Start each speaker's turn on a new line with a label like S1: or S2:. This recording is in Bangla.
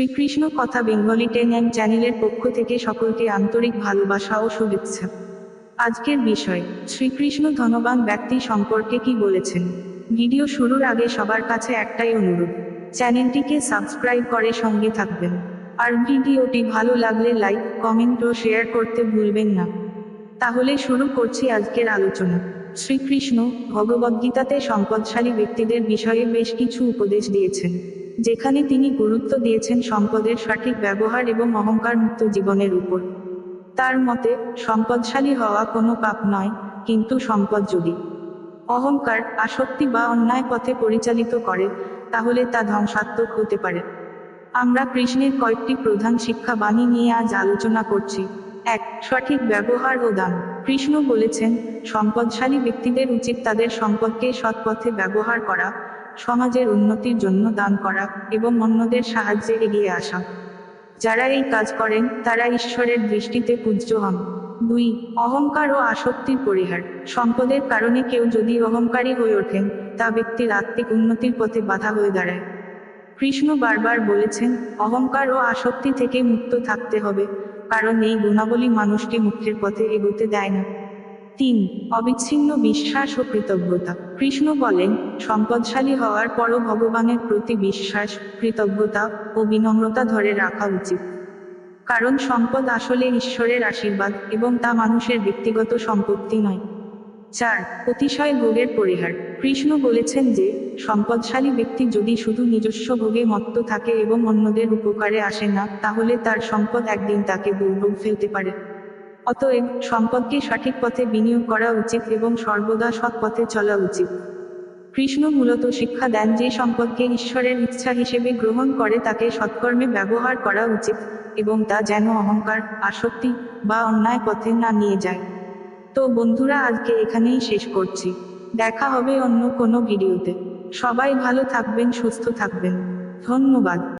S1: শ্রীকৃষ্ণ কথা বেঙ্গলি 10 চ্যানেলের পক্ষ থেকে সকলকে আন্তরিক ভালোবাসা ও শুভেচ্ছা। আজকের বিষয়, শ্রীকৃষ্ণ ধনবান ব্যক্তি সম্পর্কে কি বলেছেন। ভিডিও শুরুর আগে সবার কাছে একটাই অনুরোধ, চ্যানেলটিকে সাবস্ক্রাইব করে সঙ্গে থাকবেন। আর ভিডিওটি ভালো লাগলে লাইক, কমেন্ট ও শেয়ার করতে ভুলবেন না। তাহলে শুরু করছি আজকের আলোচনা। শ্রীকৃষ্ণ ভগবদ্গীতাতে সম্পদশালী ব্যক্তিদের বিষয়ে বেশ কিছু উপদেশ দিয়েছেন, যেখানে তিনি গুরুত্ব দিয়েছেন সম্পদের সঠিক ব্যবহার এবং অহংকারমুক্ত জীবনের উপর। তার মতে, সম্পদশালী হওয়া কোনো পাপ নয়, কিন্তু সম্পদ যদি অহংকার, আসক্তি বা অন্যায় পথে পরিচালিত করে, তাহলে তা ধ্বংসাত্মক হতে পারে। আমরা কৃষ্ণের কয়েকটি প্রধান শিক্ষা বাণী নিয়ে আজ আলোচনা করছি। 1. সঠিক ব্যবহার ও দান। কৃষ্ণ বলেছেন, সম্পদশালী ব্যক্তিদের উচিত তাদের সম্পদকে সৎ পথে ব্যবহার করা, সমাজের উন্নতির জন্য দান করা এবং অন্যদের সাহায্যে এগিয়ে আসা। যারা এই কাজ করেন, তারা ঈশ্বরের দৃষ্টিতে পূজ্য হন। 2. অহংকার ও আসক্তির পরিহার। সম্পদের কারণে কেউ যদি অহংকারী হয়ে ওঠেন, তা ব্যক্তির আত্মিক উন্নতির পথে বাধা হয়ে দাঁড়ায়। কৃষ্ণ বারবার বলেছেন, অহংকার ও আসক্তি থেকে মুক্ত থাকতে হবে, কারণ এই গুণাবলী মানুষকে মুক্তির পথে এগোতে দেয় না। 3. অবিচ্ছিন্ন বিশ্বাস ও কৃতজ্ঞতা। কৃষ্ণ বলেন, সম্পদশালী হওয়ার পরও ভগবানের প্রতি বিশ্বাস, কৃতজ্ঞতা ও বিনম্রতা ধরে রাখা উচিত। কারণ সম্পদ আসলে ঈশ্বরের আশীর্বাদ এবং তা মানুষের ব্যক্তিগত সম্পত্তি নয়। 4. অতিশয় ভোগের পরিহার। কৃষ্ণ বলেছেন যে, সম্পদশালী ব্যক্তি যদি শুধু নিজস্ব ভোগে মত্ত থাকে এবং অন্যদের উপকারে আসে না, তাহলে তার সম্পদ একদিন তাকে দুর্ভোগ ফেলতে পারে। অতএব, সম্পদকে সঠিক পথে বিনিয়োগ করা উচিত এবং সর্বদা সৎ পথে চলা উচিত। কৃষ্ণ মূলত শিক্ষা দেন যে সম্পদকে ঈশ্বরের ইচ্ছা হিসেবে গ্রহণ করে তাকে সৎকর্মে ব্যবহার করা উচিত, এবং তা যেন অহংকার, আসক্তি বা অন্যায় পথে না নিয়ে যায়। তো বন্ধুরা, আজকে এখানেই শেষ করছি। দেখা হবে অন্য কোনো ভিডিওতে। সবাই ভালো থাকবেন, সুস্থ থাকবেন। ধন্যবাদ।